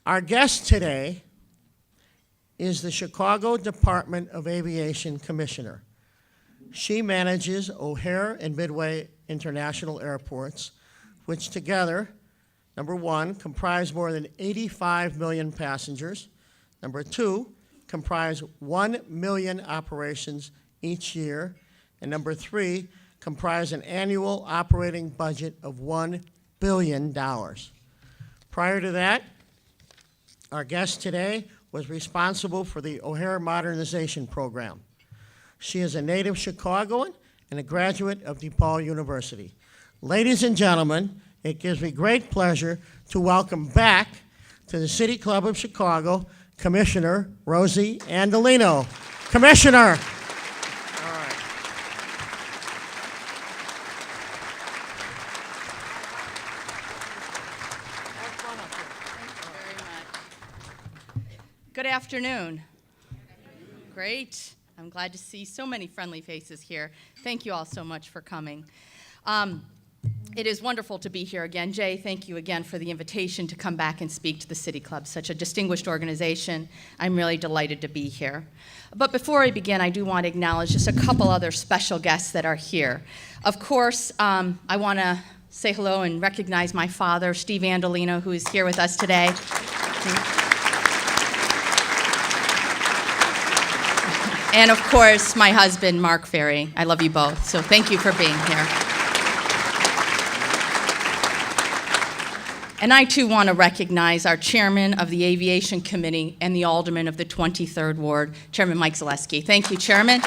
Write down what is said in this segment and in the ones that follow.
Our guest today is the Chicago Department of Aviation Commissioner. She manages O'Hare and Midway International Airports, which together, number one, comprise more than 85 million passengers. Number two, comprise 1 million operations each year. And number three, comprise an annual operating budget of $1 billion. Prior to that, our guest today was responsible for the O'Hare Modernization Program. She is a native Chicagoan and a graduate of DePaul University. Ladies and gentlemen, it gives me great pleasure to welcome back to the City Club of Chicago, Commissioner Rosemarie Andolino. Commissioner. All right. Good afternoon. Great. I'm glad to see so many friendly faces here. Thank you all so much for coming. It is wonderful to be here again. Jay, thank you again for the invitation to come back and speak to the City Club, such a distinguished organization. I'm really delighted to be here. But before I begin, I do want to acknowledge just a couple other special guests that are here. Of course, I want to say hello and recognize my father, Steve Andolino, who is here with us today. And of course, my husband, Mark Ferry. I love you both, so thank you for being here. And I too want to recognize our chairman of the Aviation Committee and the alderman of the 23rd Ward, Chairman Mike Zaleski. Thank you, Chairman.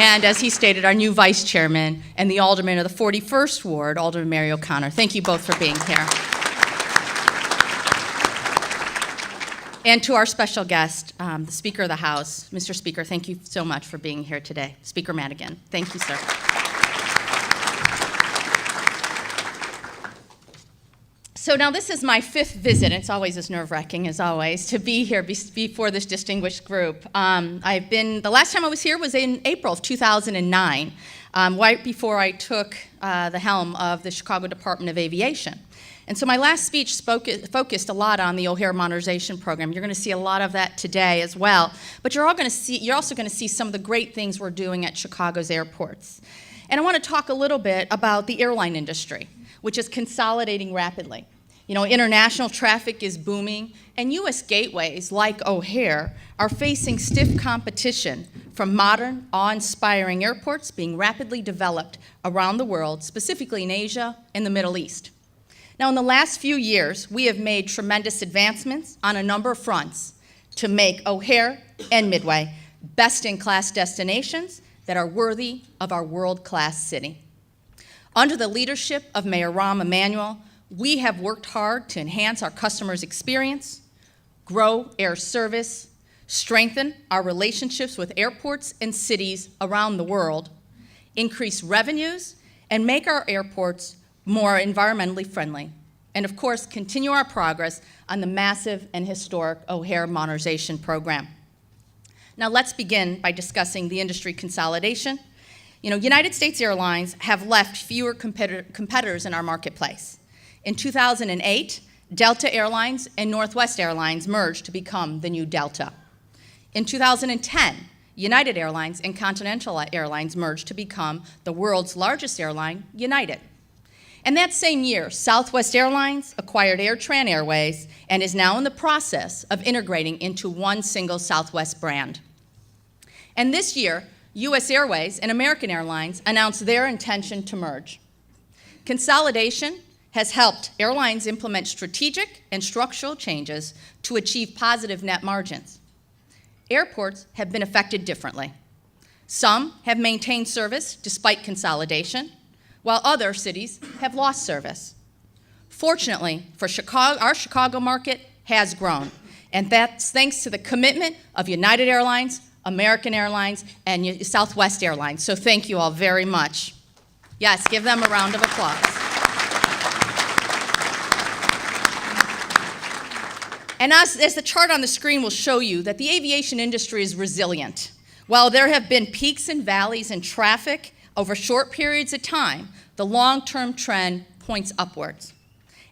And as he stated, our new vice chairman and the alderman of the 41st Ward, Alderman Mary O'Connor. Thank you both for being here. And to our special guest, the Speaker of the House. Mr. Speaker, thank you so much for being here today. Speaker Madigan, thank you, sir. So now this is my fifth visit. It's always as nerve-wracking as always to be here before this distinguished group. The last time I was here was in April of 2009, right before I took the helm of the Chicago Department of Aviation. And so my last speech focused a lot on the O'Hare Modernization Program. You're going to see a lot of that today as well. But you're also going to see some of the great things we're doing at Chicago's airports. And I want to talk a little bit about the airline industry, which is consolidating rapidly. You know, international traffic is booming, and U.S. gateways like O'Hare are facing stiff competition from modern, awe-inspiring airports being rapidly developed around the world, specifically in Asia and the Middle East. Now, in the last few years, we have made tremendous advancements on a number of fronts to make O'Hare and Midway best-in-class destinations that are worthy of our world-class city. Under the leadership of Mayor Rahm Emanuel, we have worked hard to enhance our customers' experience, grow air service, strengthen our relationships with airports and cities around the world, increase revenues, and make our airports more environmentally friendly, and of course, continue our progress on the massive and historic O'Hare Modernization Program. Now let's begin by discussing the industry consolidation. You know, United States Airlines have left fewer competitors in our marketplace. In 2008, Delta Airlines and Northwest Airlines merged to become the new Delta. In 2010, United Airlines and Continental Airlines merged to become the world's largest airline, United. And that same year, Southwest Airlines acquired AirTran Airways and is now in the process of integrating into one single Southwest brand. And this year, US Airways and American Airlines announced their intention to merge. Consolidation has helped airlines implement strategic and structural changes to achieve positive net margins. Airports have been affected differently. Some have maintained service despite consolidation, while other cities have lost service. Fortunately, for Chicago, our Chicago market has grown, and that's thanks to the commitment of United Airlines, American Airlines, and Southwest Airlines. So thank you all very much. Yes, give them a round of applause. And as the chart on the screen will show you, that the aviation industry is resilient. While there have been peaks and valleys in traffic over short periods of time, the long-term trend points upwards.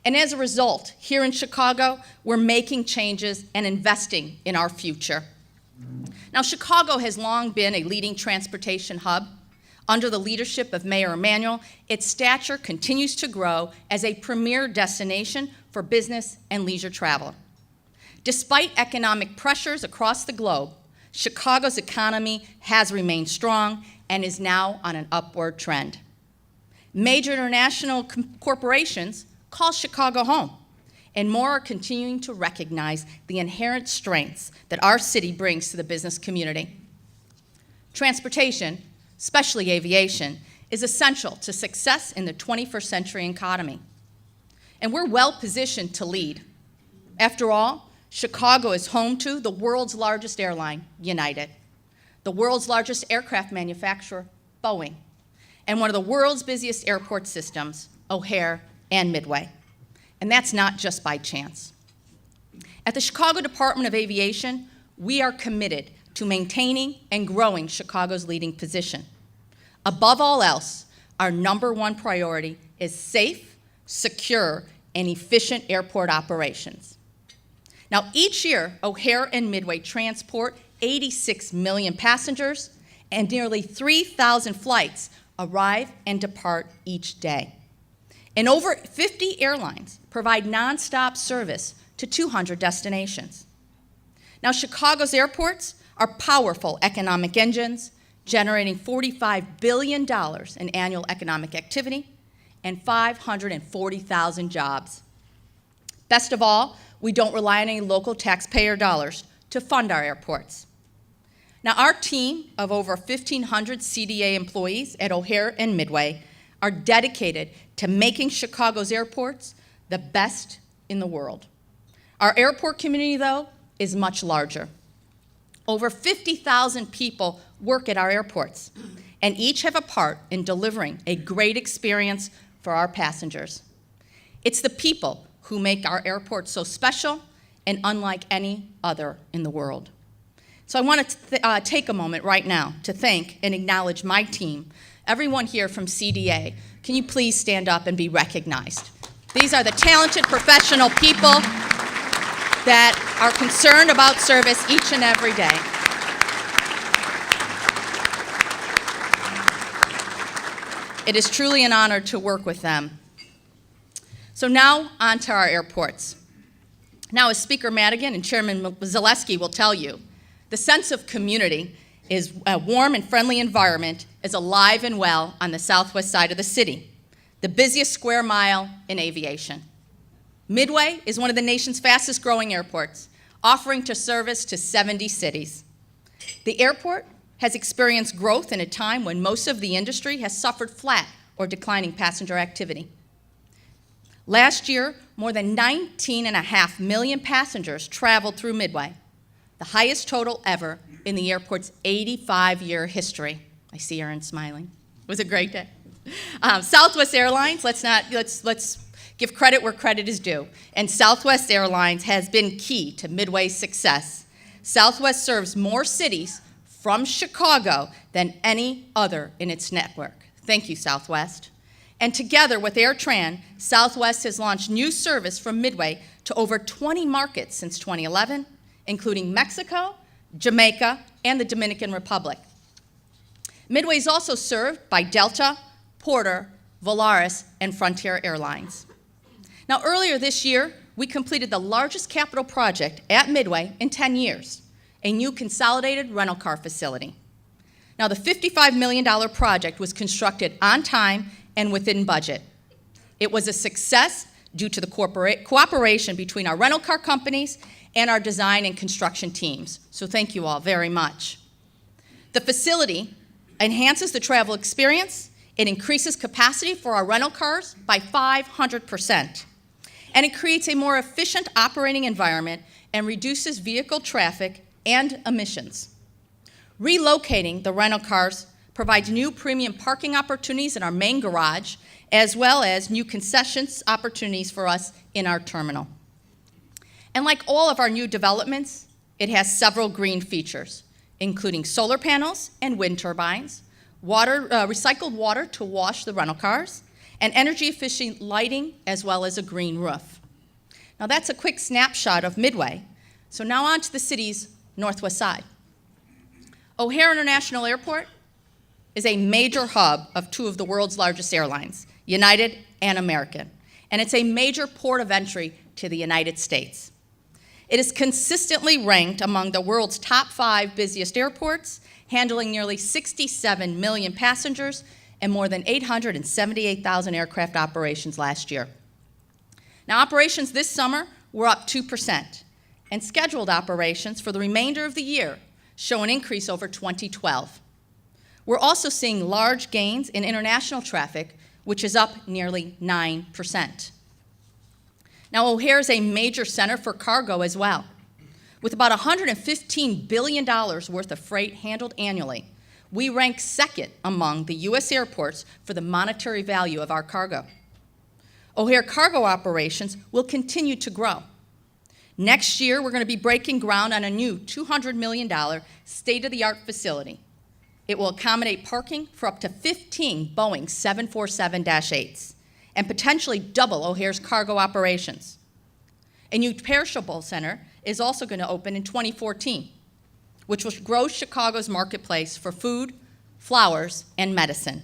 And as a result, here in Chicago, we're making changes and investing in our future. Now, Chicago has long been a leading transportation hub. Under the leadership of Mayor Emanuel, its stature continues to grow as a premier destination for business and leisure travel. Despite economic pressures across the globe, Chicago's economy has remained strong and is now on an upward trend. Major international corporations call Chicago home, and more are continuing to recognize the inherent strengths that our city brings to the business community. Transportation, especially aviation, is essential to success in the 21st century economy. And we're well positioned to lead. After all, Chicago is home to the world's largest airline, United, the world's largest aircraft manufacturer, Boeing, and one of the world's busiest airport systems, O'Hare and Midway. And that's not just by chance. At the Chicago Department of Aviation, we are committed to maintaining and growing Chicago's leading position. Above all else, our #1 priority is safe, secure, and efficient airport operations. Now, each year, O'Hare and Midway transport 86 million passengers, and nearly 3,000 flights arrive and depart each day. And over 50 airlines provide nonstop service to 200 destinations. Now, Chicago's airports are powerful economic engines, generating $45 billion in annual economic activity and 540,000 jobs. Best of all, we don't rely on any local taxpayer dollars to fund our airports. Now, our team of over 1,500 CDA employees at O'Hare and Midway are dedicated to making Chicago's airports the best in the world. Our airport community, though, is much larger. Over 50,000 people work at our airports, and each have a part in delivering a great experience for our passengers. It's the people who make our airports so special and unlike any other in the world. So I want to take a moment right now to thank and acknowledge my team, everyone here from CDA. Can you please stand up and be recognized? These are the talented professional people that are concerned about service each and every day. It is truly an honor to work with them. So now on to our airports. Now, as Speaker Madigan and Chairman Zaleski will tell you, the sense of community is a warm and friendly environment is alive and well on the southwest side of the city, the busiest square mile in aviation. Midway is one of the nation's fastest growing airports, offering to service to 70 cities. The airport has experienced growth in a time when most of the industry has suffered flat or declining passenger activity. Last year, more than 19.5 million passengers traveled through Midway, the highest total ever in the airport's 85-year history. I see Erin smiling. It was a great day. Southwest Airlines, let's give credit where credit is due. And Southwest Airlines has been key to Midway's success. Southwest serves more cities from Chicago than any other in its network. Thank you, Southwest. And together with AirTran, Southwest has launched new service from Midway to over 20 markets since 2011, including Mexico, Jamaica, and the Dominican Republic. Midway is also served by Delta, Porter, Volaris, and Frontier Airlines. Now, earlier this year, we completed the largest capital project at Midway in 10 years, a new consolidated rental car facility. Now, the $55 million project was constructed on time and within budget. It was a success due to the cooperation between our rental car companies and our design and construction teams. So thank you all very much. The facility enhances the travel experience. It increases capacity for our rental cars by 500%. And it creates a more efficient operating environment and reduces vehicle traffic and emissions. Relocating the rental cars provides new premium parking opportunities in our main garage, as well as new concessions opportunities for us in our terminal. And like all of our new developments, it has several green features, including solar panels and wind turbines, recycled water to wash the rental cars, and energy-efficient lighting, as well as a green roof. Now that's a quick snapshot of Midway. So now on to the city's northwest side. O'Hare International Airport is a major hub of two of the world's largest airlines, United and American, and it's a major port of entry to the United States. It is consistently ranked among the world's top 5 busiest airports, handling nearly 67 million passengers and more than 878,000 aircraft operations last year. Now, operations this summer were up 2%, and scheduled operations for the remainder of the year show an increase over 2012. We're also seeing large gains in international traffic, which is up nearly 9%. Now, O'Hare is a major center for cargo as well. With about $115 billion worth of freight handled annually, we rank second among the U.S. airports for the monetary value of our cargo. O'Hare cargo operations will continue to grow. Next year, we're going to be breaking ground on a new $200 million state-of-the-art facility. It will accommodate parking for up to 15 Boeing 747-8s and potentially double O'Hare's cargo operations. A new perishable center is also going to open in 2014, which will grow Chicago's marketplace for food, flowers, and medicine.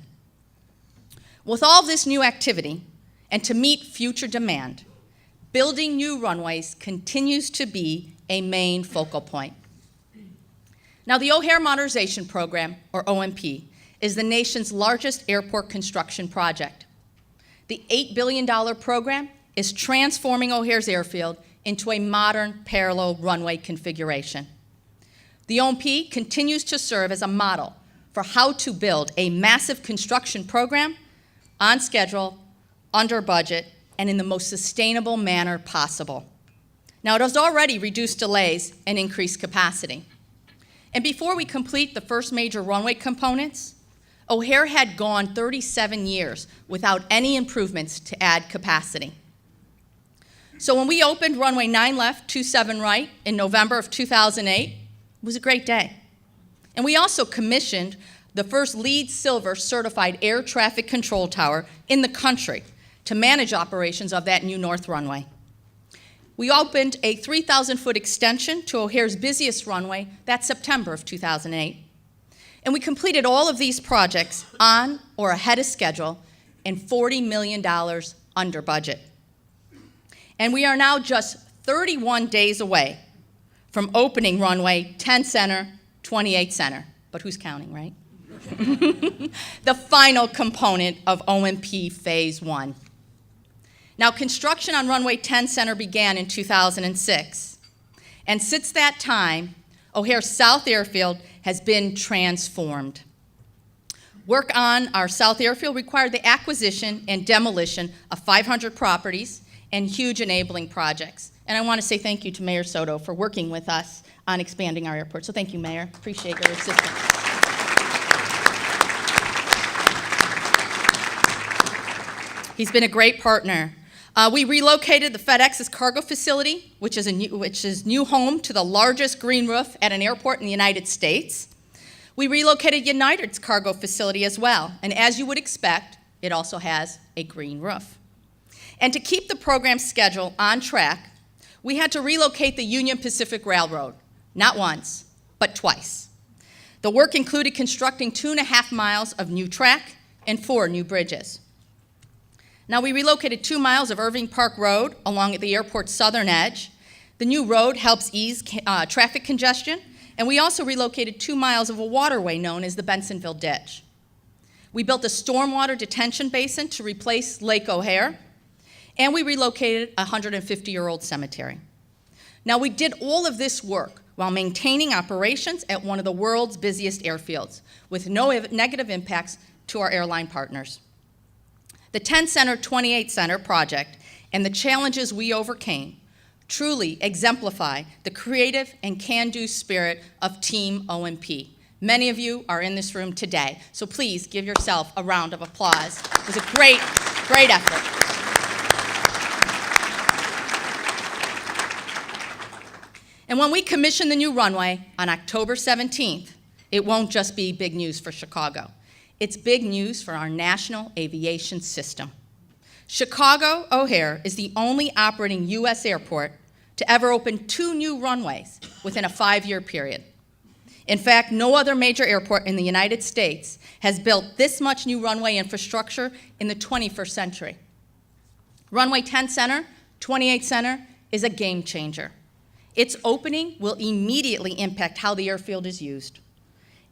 With all this new activity, and to meet future demand, building new runways continues to be a main focal point. Now, the O'Hare Modernization Program, or OMP, is the nation's largest airport construction project. The $8 billion program is transforming O'Hare's airfield into a modern parallel runway configuration. The OMP continues to serve as a model for how to build a massive construction program on schedule, under budget, and in the most sustainable manner possible. Now, it has already reduced delays and increased capacity. And before we complete the first major runway components, O'Hare had gone 37 years without any improvements to add capacity. So when we opened runway 9 left, 27 right in November of 2008, it was a great day. And we also commissioned the first LEED Silver certified air traffic control tower in the country to manage operations of that new north runway. We opened a 3,000-foot extension to O'Hare's busiest runway that September of 2008. And we completed all of these projects on or ahead of schedule and $40 million under budget. And we are now just 31 days away from opening runway 10 Center, 28 Center. But who's counting, right? The final component of OMP Phase 1. Now, construction on runway 10 Center began in 2006. And since that time, O'Hare South Airfield has been transformed. Work on our South Airfield required the acquisition and demolition of 500 properties and huge enabling projects. And I want to say thank you to Mayor Soto for working with us on expanding our airport. So thank you, Mayor. Appreciate your assistance. He's been a great partner. We relocated the FedEx's cargo facility, which is new home to the largest green roof at an airport in the United States. We relocated United's cargo facility as well, and as you would expect, it also has a green roof. And to keep the program schedule on track, we had to relocate the Union Pacific Railroad, not once, but twice. The work included constructing 2.5 miles of new track and 4 new bridges. Now, we relocated 2 miles of Irving Park Road along the airport's southern edge. The new road helps ease traffic congestion, and we also relocated 2 miles of a waterway known as the Bensonville Ditch. We built a stormwater detention basin to replace Lake O'Hare, and we relocated a 150-year-old cemetery. Now, we did all of this work while maintaining operations at one of the world's busiest airfields, with no negative impacts to our airline partners. The 10 Center, 28 Center project and the challenges we overcame truly exemplify the creative and can-do spirit of Team OMP. Many of you are in this room today, so please give yourself a round of applause. It was a great, great effort. And when we commission the new runway on October 17th, it won't just be big news for Chicago. It's big news for our national aviation system. Chicago O'Hare is the only operating U.S. airport to ever open 2 new runways within a 5-year period. In fact, no other major airport in the United States has built this much new runway infrastructure in the 21st century. Runway 10 Center, 28 Center is a game changer. Its opening will immediately impact how the airfield is used.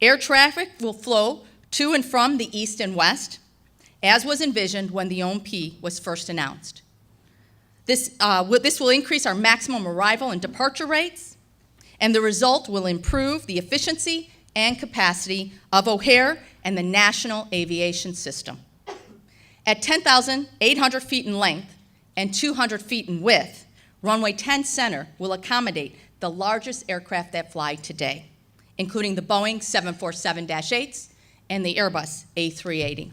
Air traffic will flow to and from the east and west, as was envisioned when the OMP was first announced. This will increase our maximum arrival and departure rates, and the result will improve the efficiency and capacity of O'Hare and the national aviation system. At 10,800 feet in length and 200 feet in width, Runway 10 Center will accommodate the largest aircraft that fly today, including the Boeing 747-8s and the Airbus A380.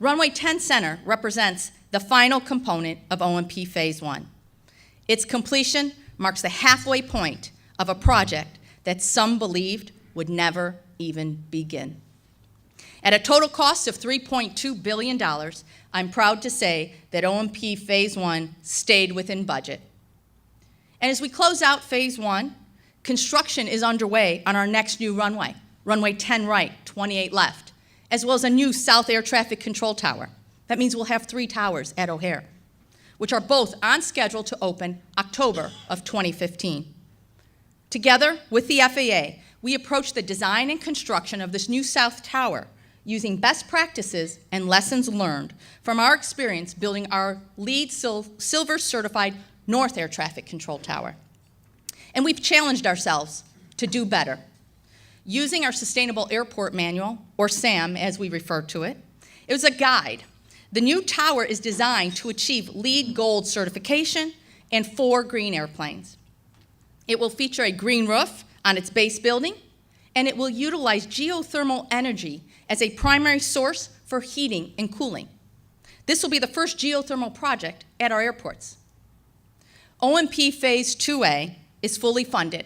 Runway 10 Center represents the final component of OMP Phase 1. Its completion marks the halfway point of a project that some believed would never even begin. At a total cost of $3.2 billion, I'm proud to say that OMP Phase 1 stayed within budget. And as we close out Phase 1, construction is underway on our next new runway, Runway 10 right, 28 left, as well as a new South Air Traffic Control Tower. That means we'll have 3 towers at O'Hare, which are both on schedule to open October of 2015. Together with the FAA, we approached the design and construction of this new South Tower using best practices and lessons learned from our experience building our LEED Silver certified North Air Traffic Control Tower. And we've challenged ourselves to do better. Using our Sustainable Airport Manual, or SAM as we refer to it, it was a guide. The new tower is designed to achieve LEED Gold certification and 4 green airplanes. It will feature a green roof on its base building, and it will utilize geothermal energy as a primary source for heating and cooling. This will be the first geothermal project at our airports. OMP Phase 2A is fully funded,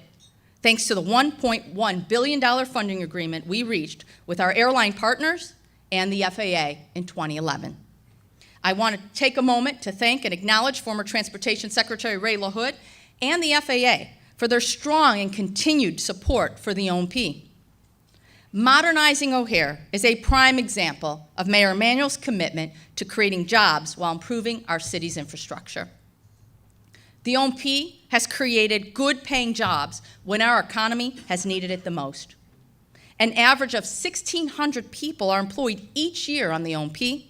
thanks to the $1.1 billion funding agreement we reached with our airline partners and the FAA in 2011. I want to take a moment to thank and acknowledge former Transportation Secretary Ray LaHood and the FAA for their strong and continued support for the OMP. Modernizing O'Hare is a prime example of Mayor Emanuel's commitment to creating jobs while improving our city's infrastructure. The OMP has created good-paying jobs when our economy has needed it the most. An average of 1,600 people are employed each year on the OMP.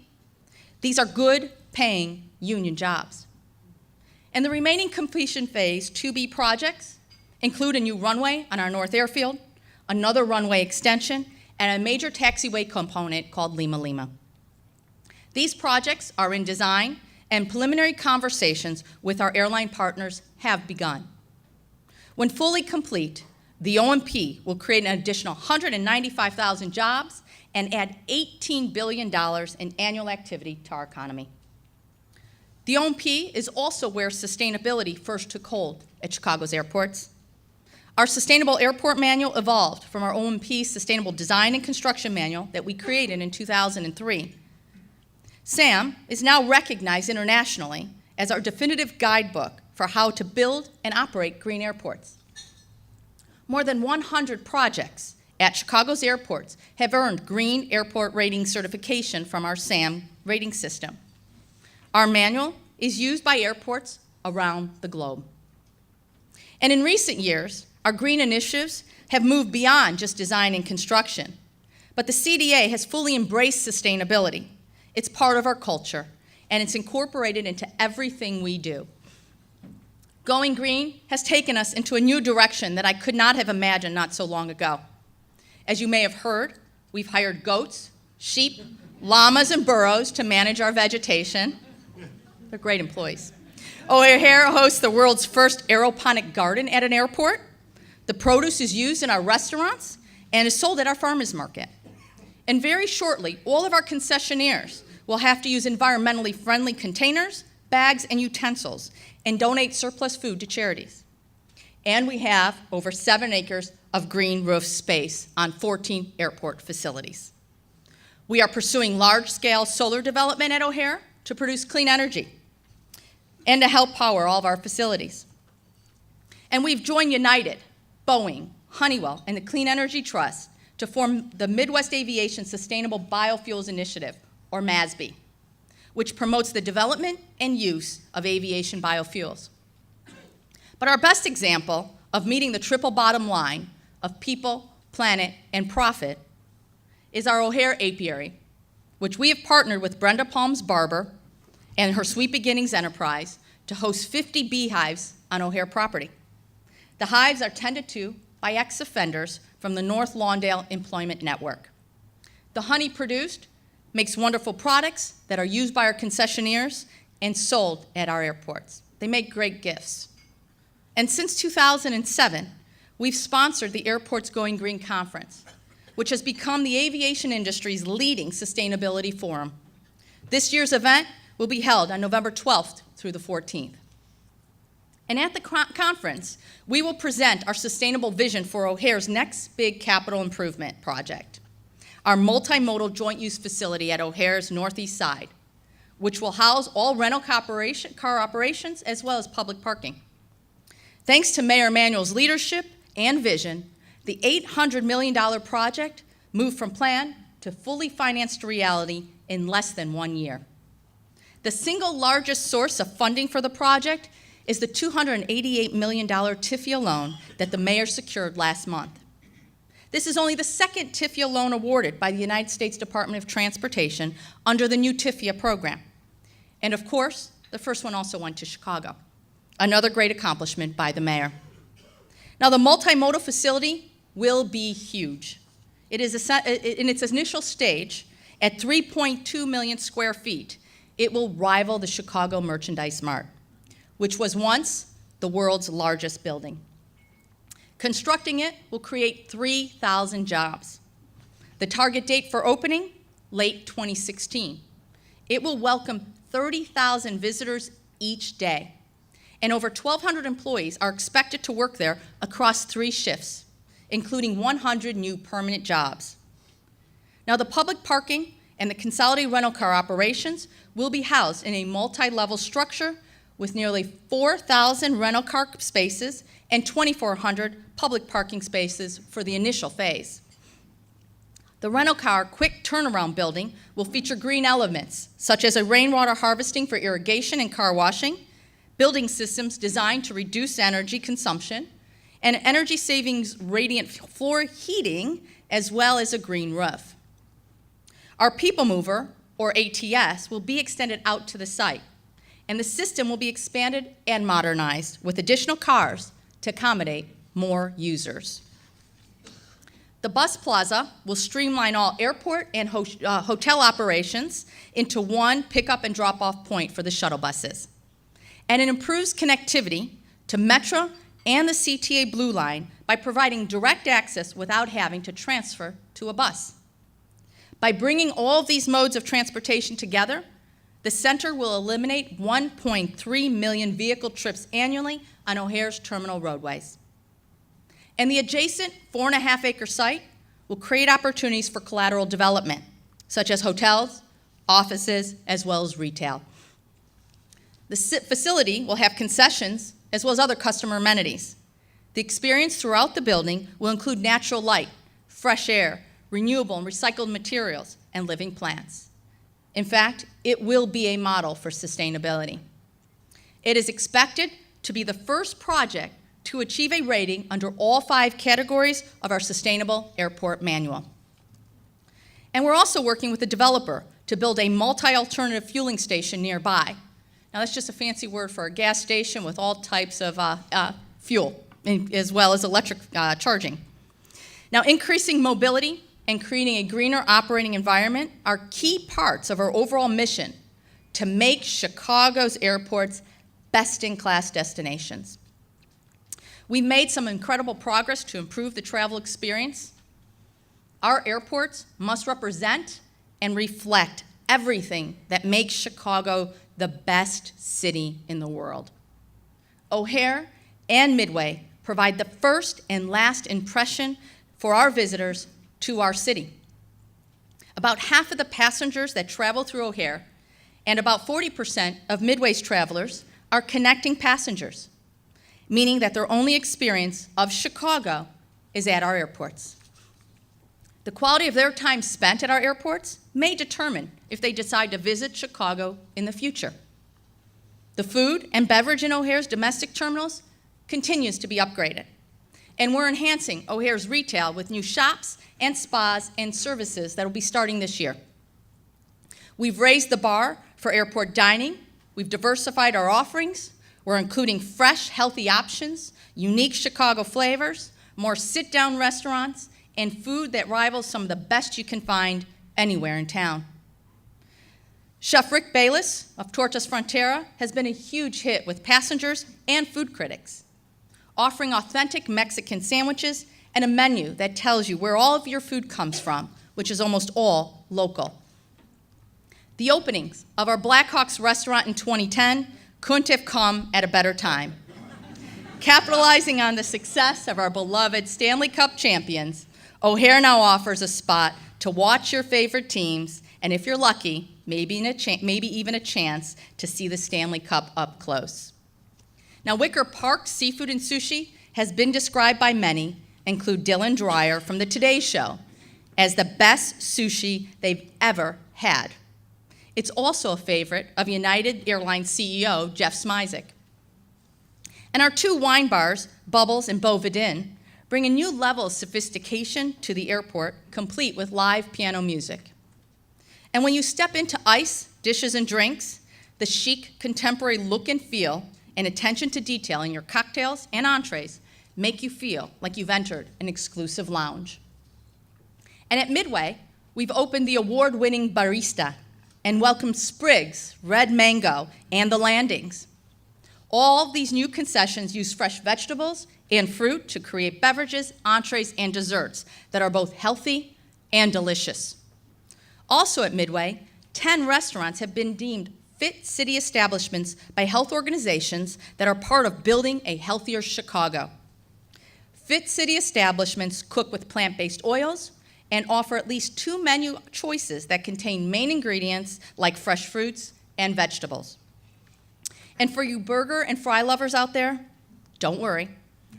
These are good-paying union jobs. And the remaining completion Phase 2B projects include a new runway on our North Airfield, another runway extension, and a major taxiway component called Lima Lima. These projects are in design, and preliminary conversations with our airline partners have begun. When fully complete, the OMP will create an additional 195,000 jobs and add $18 billion in annual activity to our economy. The OMP is also where sustainability first took hold at Chicago's airports. Our Sustainable Airport Manual evolved from our OMP Sustainable Design and Construction Manual that we created in 2003. SAM is now recognized internationally as our definitive guidebook for how to build and operate green airports. More than 100 projects at Chicago's airports have earned Green Airport Rating certification from our SAM rating system. Our manual is used by airports around the globe. And in recent years, our green initiatives have moved beyond just design and construction, but the CDA has fully embraced sustainability. It's part of our culture, and it's incorporated into everything we do. Going green has taken us into a new direction that I could not have imagined not so long ago. As you may have heard, we've hired goats, sheep, llamas, and burros to manage our vegetation. They're great employees. O'Hare hosts the world's first aeroponic garden at an airport. The produce is used in our restaurants and is sold at our farmers market. And very shortly, all of our concessionaires will have to use environmentally friendly containers, bags, and utensils, and donate surplus food to charities. And we have over 7 acres of green roof space on 14 airport facilities. We are pursuing large-scale solar development at O'Hare to produce clean energy and to help power all of our facilities. And we've joined United, Boeing, Honeywell, and the Clean Energy Trust to form the Midwest Aviation Sustainable Biofuels Initiative, or MASB, which promotes the development and use of aviation biofuels. But our best example of meeting the triple bottom line of people, planet, and profit is our O'Hare Apiary, which we have partnered with Brenda Palms Barber and her Sweet Beginnings enterprise to host 50 beehives on O'Hare property. The hives are tended to by ex-offenders from the North Lawndale Employment Network. The honey produced makes wonderful products that are used by our concessionaires and sold at our airports. They make great gifts. And since 2007, we've sponsored the Airports Going Green Conference, which has become the aviation industry's leading sustainability forum. This year's event will be held on November 12th through the 14th. And at the conference, we will present our sustainable vision for O'Hare's next big capital improvement project, our multimodal joint use facility at O'Hare's northeast side, which will house all rental car operations as well as public parking. Thanks to Mayor Emanuel's leadership and vision, the $800 million project moved from plan to fully financed reality in less than 1 year. The single largest source of funding for the project is the $288 million TIFIA loan that the mayor secured last month. This is only the second TIFIA loan awarded by the United States Department of Transportation under the new TIFIA program. And of course, the first one also went to Chicago. Another great accomplishment by the mayor. Now, the multimodal facility will be huge. It is in its initial stage, at 3.2 million square feet, it will rival the Chicago Merchandise Mart, which was once the world's largest building. Constructing it will create 3,000 jobs. The target date for opening, late 2016. It will welcome 30,000 visitors each day. And over 1,200 employees are expected to work there across 3 shifts, including 100 new permanent jobs. Now, the public parking and the consolidated rental car operations will be housed in a multi-level structure with nearly 4,000 rental car spaces and 2,400 public parking spaces for the initial phase. The rental car quick turnaround building will feature green elements, such as a rainwater harvesting for irrigation and car washing, building systems designed to reduce energy consumption, and energy savings radiant floor heating, as well as a green roof. Our people mover, or ATS, will be extended out to the site, and the system will be expanded and modernized with additional cars to accommodate more users. The bus plaza will streamline all airport and hotel operations into one pickup and drop-off point for the shuttle buses. And it improves connectivity to Metro and the CTA Blue Line by providing direct access without having to transfer to a bus. By bringing all of these modes of transportation together, the center will eliminate 1.3 million vehicle trips annually on O'Hare's terminal roadways. And the adjacent 4.5-acre site will create opportunities for collateral development, such as hotels, offices, as well as retail. The facility will have concessions as well as other customer amenities. The experience throughout the building will include natural light, fresh air, renewable and recycled materials, and living plants. In fact, it will be a model for sustainability. It is expected to be the first project to achieve a rating under all 5 categories of our Sustainable Airport Manual. And we're also working with the developer to build a multi-alternative fueling station nearby. Now, that's just a fancy word for a gas station with all types of fuel, as well as electric charging. Now, increasing mobility and creating a greener operating environment are key parts of our overall mission to make Chicago's airports best-in-class destinations. We've made some incredible progress to improve the travel experience. Our airports must represent and reflect everything that makes Chicago the best city in the world. O'Hare and Midway provide the first and last impression for our visitors to our city. About half of the passengers that travel through O'Hare And about 40% of Midway's travelers are connecting passengers, meaning that their only experience of Chicago is at our airports. The quality of their time spent at our airports may determine if they decide to visit Chicago in the future. The food and beverage in O'Hare's domestic terminals continues to be upgraded, and we're enhancing O'Hare's retail with new shops and spas and services that will be starting this year. We've raised the bar for airport dining. We've diversified our offerings. We're including fresh, healthy options, unique Chicago flavors, more sit-down restaurants, and food that rivals some of the best you can find anywhere in town. Chef Rick Bayless of Tortas Frontera has been a huge hit with passengers and food critics, offering authentic Mexican sandwiches and a menu that tells you where all of your food comes from, which is almost all local. The openings of our Blackhawks restaurant in 2010 couldn't have come at a better time. Capitalizing on the success of our beloved Stanley Cup champions, O'Hare now offers a spot to watch your favorite teams, and if you're lucky, maybe even a chance to see the Stanley Cup up close. Now, Wicker Park Seafood and Sushi has been described by many, include Dylan Dreyer from the Today Show, as the best sushi they've ever had. It's also a favorite of United Airlines CEO Jeff Smizek. And our two wine bars, Bubbles and Beau Vidin, bring a new level of sophistication to the airport, complete with live piano music. And when you step into ice, dishes, and drinks, the chic, contemporary look and feel and attention to detail in your cocktails and entrees make you feel like you've entered an exclusive lounge. And at Midway, we've opened the award-winning Barista and welcomed Spriggs, Red Mango, and The Landings. All of these new concessions use fresh vegetables and fruit to create beverages, entrees, and desserts that are both healthy and delicious. Also at Midway, 10 restaurants have been deemed fit city establishments by health organizations that are part of building a healthier Chicago. Fit city establishments cook with plant-based oils and offer at least 2 menu choices that contain main ingredients like fresh fruits and vegetables. And for you burger and fry lovers out there, don't worry.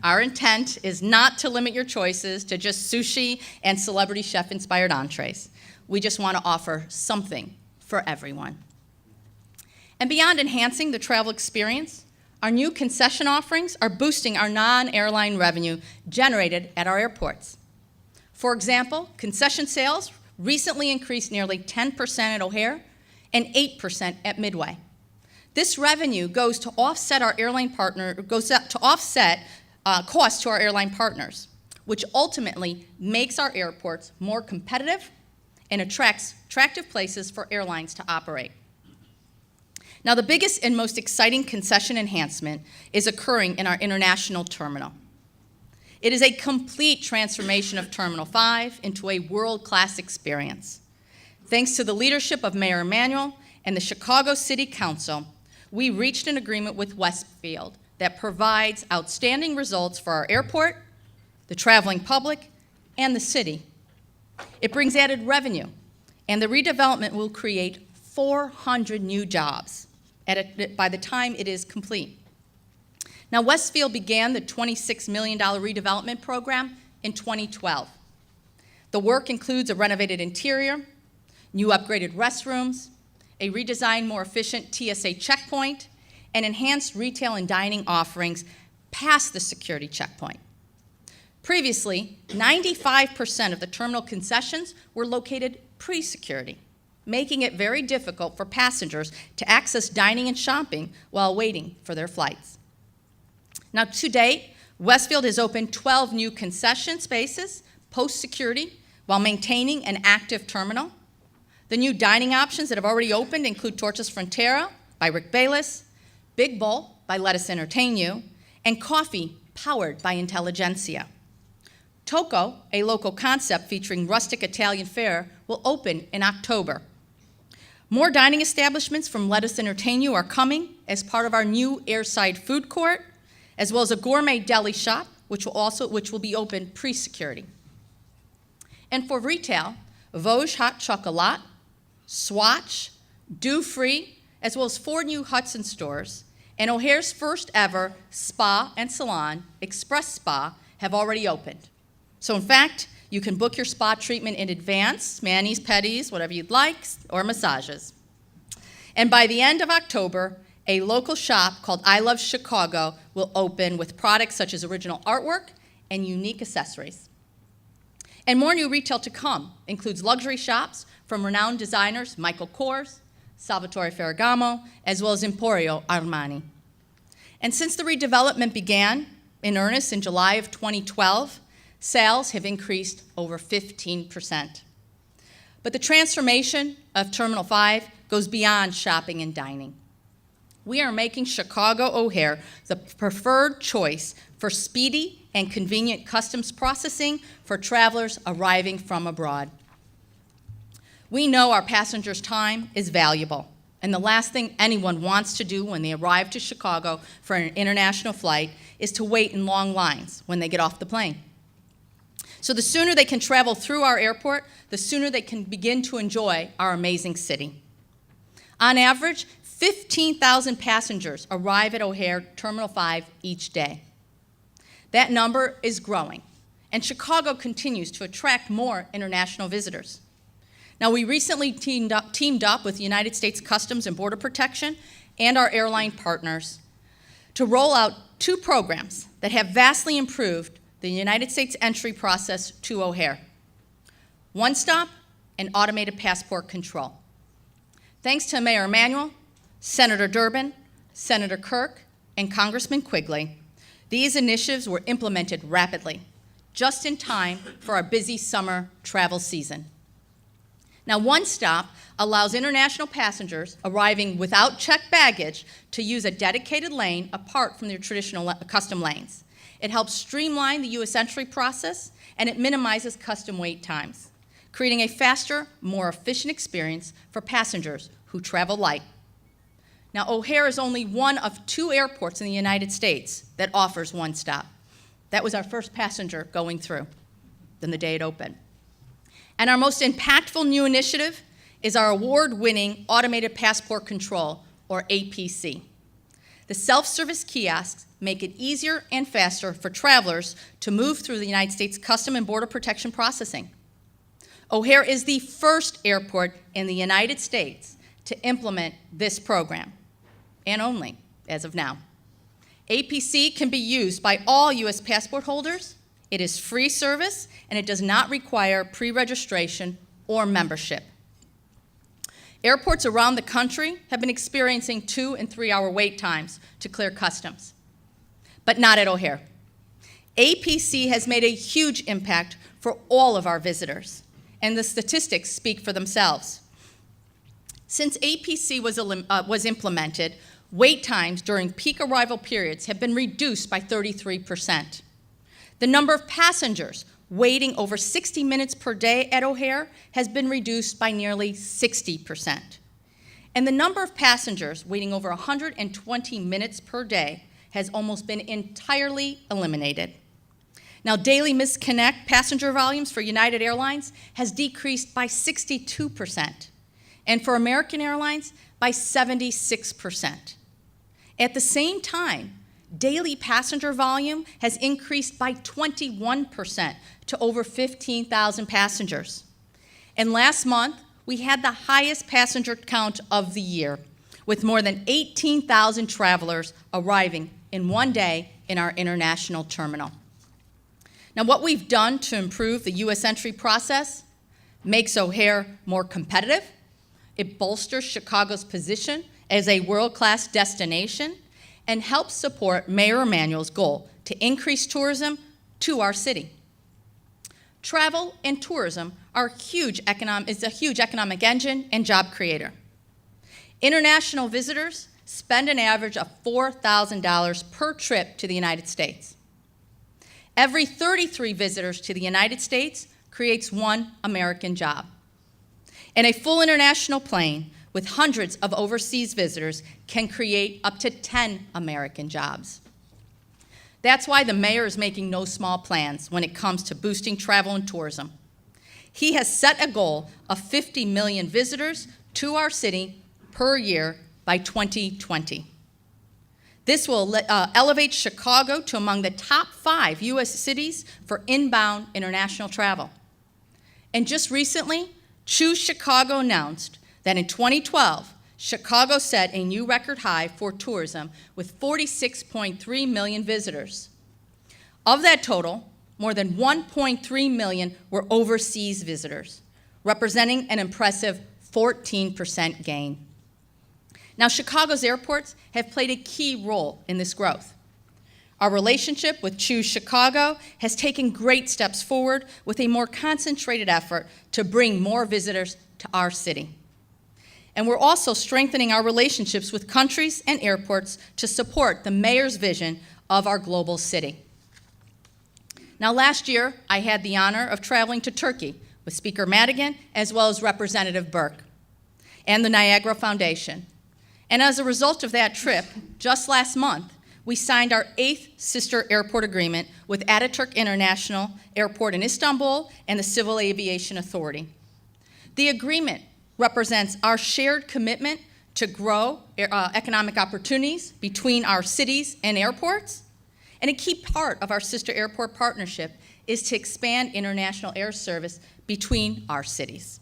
Our intent is not to limit your choices to just sushi and celebrity chef-inspired entrees. We just want to offer something for everyone. And beyond enhancing the travel experience, our new concession offerings are boosting our non-airline revenue generated at our airports. For example, concession sales recently increased nearly 10% at O'Hare and 8% at Midway. This revenue goes to offset costs to our airline partners, which ultimately makes our airports more competitive and attracts attractive places for airlines to operate. Now, the biggest and most exciting concession enhancement is occurring in our international terminal. It is a complete transformation of Terminal 5 into a world-class experience. Thanks to the leadership of Mayor Emanuel and the Chicago City Council, we reached an agreement with Westfield that provides outstanding results for our airport, the traveling public, and the city. It brings added revenue, and the redevelopment will create 400 new jobs by the time it is complete. Now, Westfield began the $26 million redevelopment program in 2012. The work includes a renovated interior, new upgraded restrooms, a redesigned, more efficient TSA checkpoint, and enhanced retail and dining offerings past the security checkpoint. Previously, 95% of the terminal concessions were located pre-security, making it very difficult for passengers to access dining and shopping while waiting for their flights. Now, to date, Westfield has opened 12 new concession spaces post-security while maintaining an active terminal. The new dining options that have already opened include Tortas Frontera by Rick Bayless, Big Bowl by Let Us Entertain You, and Coffee powered by Intelligentsia. Toco, a local concept featuring rustic Italian fare, will open in October. More dining establishments from Let Us Entertain You are coming as part of our new airside food court, as well as a gourmet deli shop, which will be open pre-security. And for retail, Vosges Hot Chocolat, Swatch, Dew Free, as well as 4 new Hudson stores, and O'Hare's first ever spa and salon, Express Spa, have already opened. So in fact, you can book your spa treatment in advance, manis, pedis, whatever you'd like, or massages. And by the end of October, a local shop called I Love Chicago will open with products such as original artwork and unique accessories. And more new retail to come includes luxury shops from renowned designers Michael Kors, Salvatore Ferragamo, as well as Emporio Armani. And since the redevelopment began in earnest in July of 2012, sales have increased over 15%. But the transformation of Terminal 5 goes beyond shopping and dining. We are making Chicago O'Hare the preferred choice for speedy and convenient customs processing for travelers arriving from abroad. We know our passengers' time is valuable, and the last thing anyone wants to do when they arrive to Chicago for an international flight is to wait in long lines when they get off the plane. So the sooner they can travel through our airport, the sooner they can begin to enjoy our amazing city. On average, 15,000 passengers arrive at O'Hare Terminal 5 each day. That number is growing, and Chicago continues to attract more international visitors. Now, we recently teamed up with the United States Customs and Border Protection and our airline partners to roll out 2 programs that have vastly improved the United States entry process to O'Hare: One Stop and Automated Passport Control. Thanks to Mayor Emanuel, Senator Durbin, Senator Kirk, and Congressman Quigley, these initiatives were implemented rapidly, just in time for our busy summer travel season. Now, One Stop allows international passengers arriving without checked baggage to use a dedicated lane apart from their traditional custom lanes. It helps streamline the U.S. entry process, and it minimizes custom wait times, creating a faster, more efficient experience for passengers who travel light. Now, O'Hare is only one of 2 airports in the United States that offers One Stop. That was our first passenger going through than the day it opened. And our most impactful new initiative is our award-winning Automated Passport Control, or APC. The self-service kiosks make it easier and faster for travelers to move through the United States Customs and Border Protection processing. O'Hare is the first airport in the United States to implement this program, and only as of now. APC can be used by all U.S. passport holders. It is free service, and it does not require pre-registration or membership. Airports around the country have been experiencing 2- and 3-hour wait times to clear customs, but not at O'Hare. APC has made a huge impact for all of our visitors, and the statistics speak for themselves. Since APC was implemented, wait times during peak arrival periods have been reduced by 33%. The number of passengers waiting over 60 minutes per day at O'Hare has been reduced by nearly 60%. And the number of passengers waiting over 120 minutes per day has almost been entirely eliminated. Now, daily misconnect passenger volumes for United Airlines has decreased by 62%, and for American Airlines by 76%. At the same time, daily passenger volume has increased by 21% to over 15,000 passengers. And last month, we had the highest passenger count of the year, with more than 18,000 travelers arriving in one day in our international terminal. Now, what we've done to improve the U.S. entry process makes O'Hare more competitive. It bolsters Chicago's position as a world-class destination and helps support Mayor Emanuel's goal to increase tourism to our city. Travel and tourism is a huge economic engine and job creator. International visitors spend an average of $4,000 per trip to the United States. Every 33 visitors to the United States creates 1 American job. And a full international plane with hundreds of overseas visitors can create up to 10 American jobs. That's why the mayor is making no small plans when it comes to boosting travel and tourism. He has set a goal of 50 million visitors to our city per year by 2020. This will elevate Chicago to among the top 5 U.S. cities for inbound international travel. And just recently, Choose Chicago announced that in 2012, Chicago set a new record high for tourism with 46.3 million visitors. Of that total, more than 1.3 million were overseas visitors, representing an impressive 14% gain. Now, Chicago's airports have played a key role in this growth. Our relationship with Choose Chicago has taken great steps forward with a more concentrated effort to bring more visitors to our city. And we're also strengthening our relationships with countries and airports to support the mayor's vision of our global city. Now, last year, I had the honor of traveling to Turkey with Speaker Madigan as well as Representative Burke and the Niagara Foundation. And as a result of that trip, just last month, we signed our 8th sister airport agreement with Ataturk International Airport in Istanbul and the Civil Aviation Authority. The agreement represents our shared commitment to grow economic opportunities between our cities and airports. And a key part of our sister airport partnership is to expand international air service between our cities.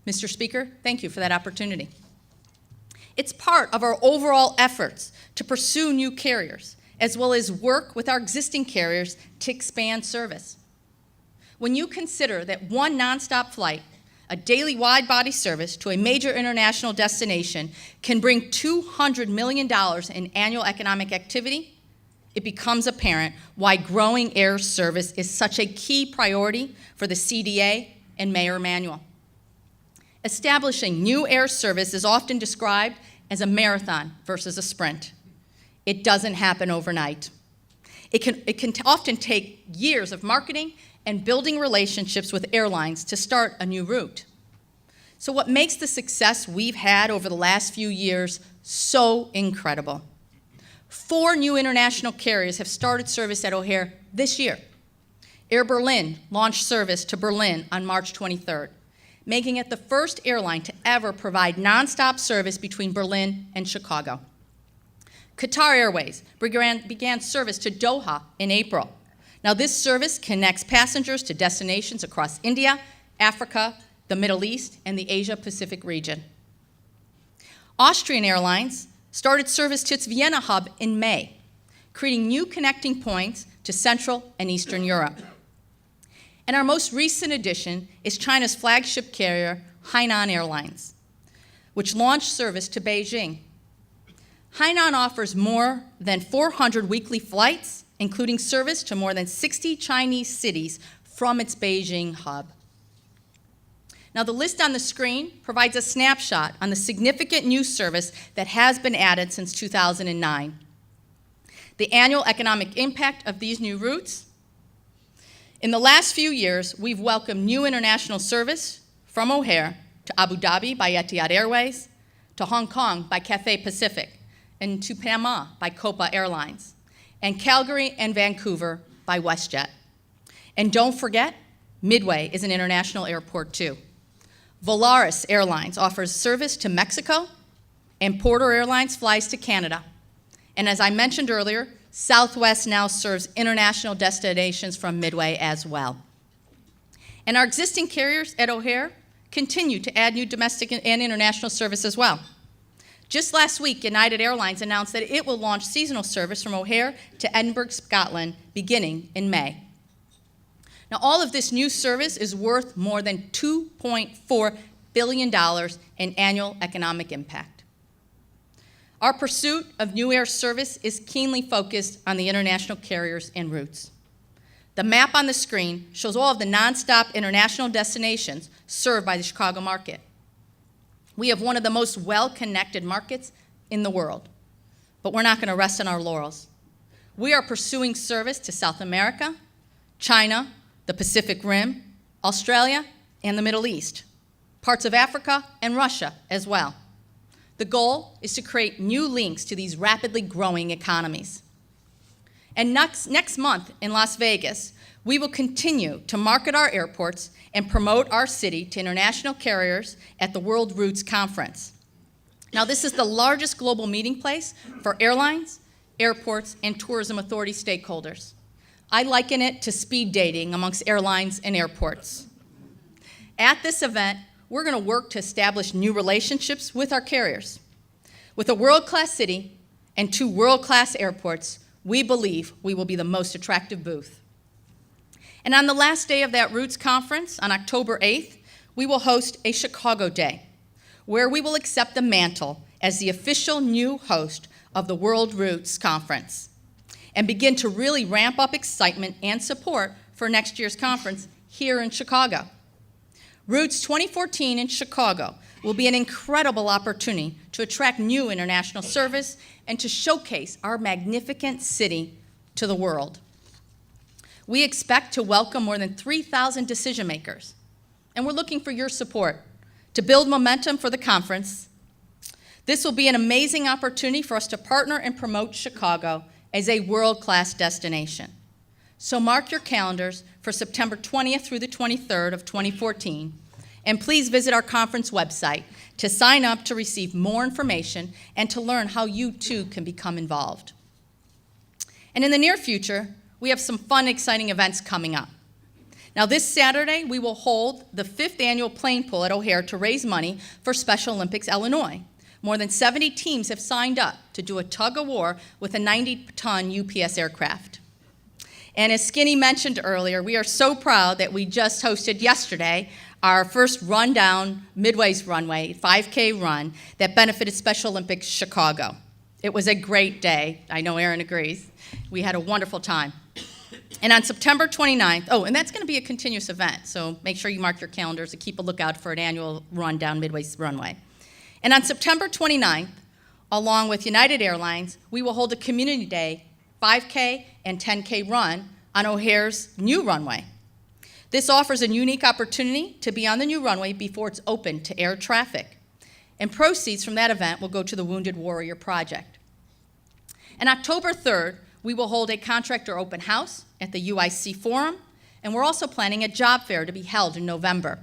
Mr. Speaker, thank you for that opportunity. It's part of our overall efforts to pursue new carriers, as well as work with our existing carriers to expand service. When you consider that one nonstop flight, a daily wide-body service to a major international destination can bring $200 million in annual economic activity, it becomes apparent why growing air service is such a key priority for the CDA and Mayor Emanuel. Establishing new air service is often described as a marathon versus a sprint. It doesn't happen overnight. It can often take years of marketing and building relationships with airlines to start a new route. So what makes the success we've had over the last few years so incredible? 4 new international carriers have started service at O'Hare this year. Air Berlin launched service to Berlin on March 23rd, making it the first airline to ever provide nonstop service between Berlin and Chicago. Qatar Airways began service to Doha in April. Now, this service connects passengers to destinations across India, Africa, the Middle East, and the Asia-Pacific region. Austrian Airlines started service to its Vienna hub in May, creating new connecting points to Central and Eastern Europe. And our most recent addition is China's flagship carrier, Hainan Airlines, which launched service to Beijing. Hainan offers more than 400 weekly flights, including service to more than 60 Chinese cities from its Beijing hub. Now, the list on the screen provides a snapshot on the significant new service that has been added since 2009. The annual economic impact of these new routes. In the last few years, we've welcomed new international service from O'Hare to Abu Dhabi by Etihad Airways, to Hong Kong by Cathay Pacific, and to Panama by Copa Airlines, and Calgary and Vancouver by WestJet. And don't forget, Midway is an international airport too. Volaris Airlines offers service to Mexico, and Porter Airlines flies to Canada. And as I mentioned earlier, Southwest now serves international destinations from Midway as well. And our existing carriers at O'Hare continue to add new domestic and international service as well. Just last week, United Airlines announced that it will launch seasonal service from O'Hare to Edinburgh, Scotland, beginning in May. Now, all of this new service is worth more than $2.4 billion in annual economic impact. Our pursuit of new air service is keenly focused on the international carriers and routes. The map on the screen shows all of the nonstop international destinations served by the Chicago market. We have one of the most well-connected markets in the world, but we're not going to rest on our laurels. We are pursuing service to South America, China, the Pacific Rim, Australia, and the Middle East, parts of Africa and Russia as well. The goal is to create new links to these rapidly growing economies. And next month in Las Vegas, we will continue to market our airports and promote our city to international carriers at the World Routes Conference. Now, this is the largest global meeting place for airlines, airports, and tourism authority stakeholders. I liken it to speed dating amongst airlines and airports. At this event, we're going to work to establish new relationships with our carriers. With a world-class city and 2 world-class airports, we believe we will be the most attractive booth. And on the last day of that Roots conference, on October 8th, we will host a Chicago Day, where we will accept the mantle as the official new host of the World Roots Conference and begin to really ramp up excitement and support for next year's conference here in Chicago. Roots 2014 in Chicago will be an incredible opportunity to attract new international service and to showcase our magnificent city to the world. We expect to welcome more than 3,000 decision makers, and we're looking for your support to build momentum for the conference. This will be an amazing opportunity for us to partner and promote Chicago as a world-class destination. So mark your calendars for September 20th through the 23rd of 2014, and please visit our conference website to sign up to receive more information and to learn how you too can become involved. And in the near future, we have some fun, exciting events coming up. Now, this Saturday, we will hold the 5th annual plane pull at O'Hare to raise money for Special Olympics Illinois. More than 70 teams have signed up to do a tug-of-war with a 90-ton UPS aircraft. And as Skinny mentioned earlier, we are so proud that we just hosted yesterday our first rundown Midway's runway, 5K run, that benefited Special Olympics Chicago. It was a great day. I know Aaron agrees. We had a wonderful time. And on September 29th, and that's going to be a continuous event, so make sure you mark your calendars and keep a lookout for an annual run down Midway's runway. And on September 29th, along with United Airlines, we will hold a Community Day 5K and 10K run on O'Hare's new runway. This offers a unique opportunity to be on the new runway before it's open to air traffic. And proceeds from that event will go to the Wounded Warrior Project. And October 3rd, we will hold a contractor open house at the UIC Forum, and we're also planning a job fair to be held in November.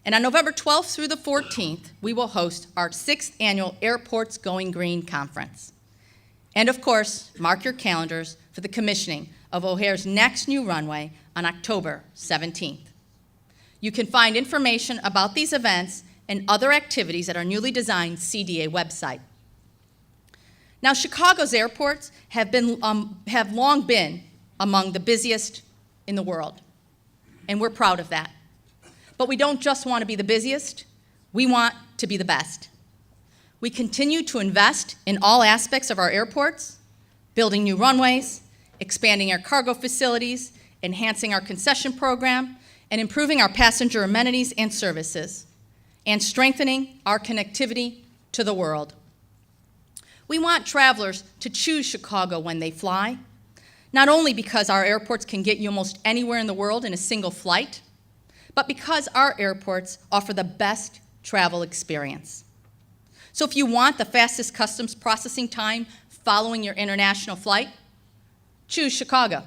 And on November 12th through the 14th, we will host our 6th annual Airports Going Green Conference. And of course, mark your calendars for the commissioning of O'Hare's next new runway on October 17th. You can find information about these events and other activities at our newly designed CDA website. Now, Chicago's airports have long been among the busiest in the world, and we're proud of that. But we don't just want to be the busiest, we want to be the best. We continue to invest in all aspects of our airports, building new runways, expanding our cargo facilities, enhancing our concession program, and improving our passenger amenities and services, and strengthening our connectivity to the world. We want travelers to choose Chicago when they fly, not only because our airports can get you almost anywhere in the world in a single flight, but because our airports offer the best travel experience. So if you want the fastest customs processing time following your international flight, choose Chicago.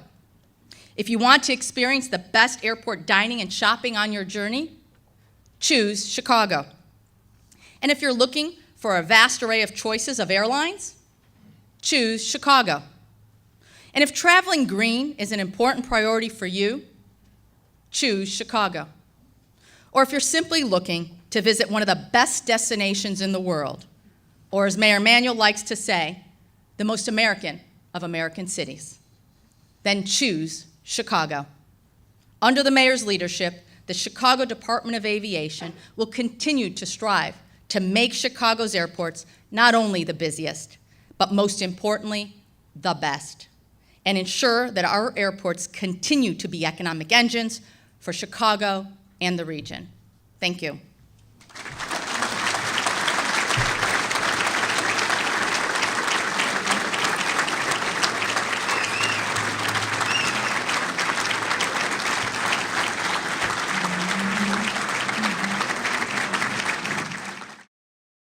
If you want to experience the best airport dining and shopping on your journey, choose Chicago. And if you're looking for a vast array of choices of airlines, choose Chicago. And if traveling green is an important priority for you, choose Chicago. Or if you're simply looking to visit one of the best destinations in the world, or as Mayor Emanuel likes to say, the most American of American cities, then choose Chicago. Under the mayor's leadership, the Chicago Department of Aviation will continue to strive to make Chicago's airports not only the busiest, but most importantly, the best, and ensure that our airports continue to be economic engines for Chicago and the region. Thank you.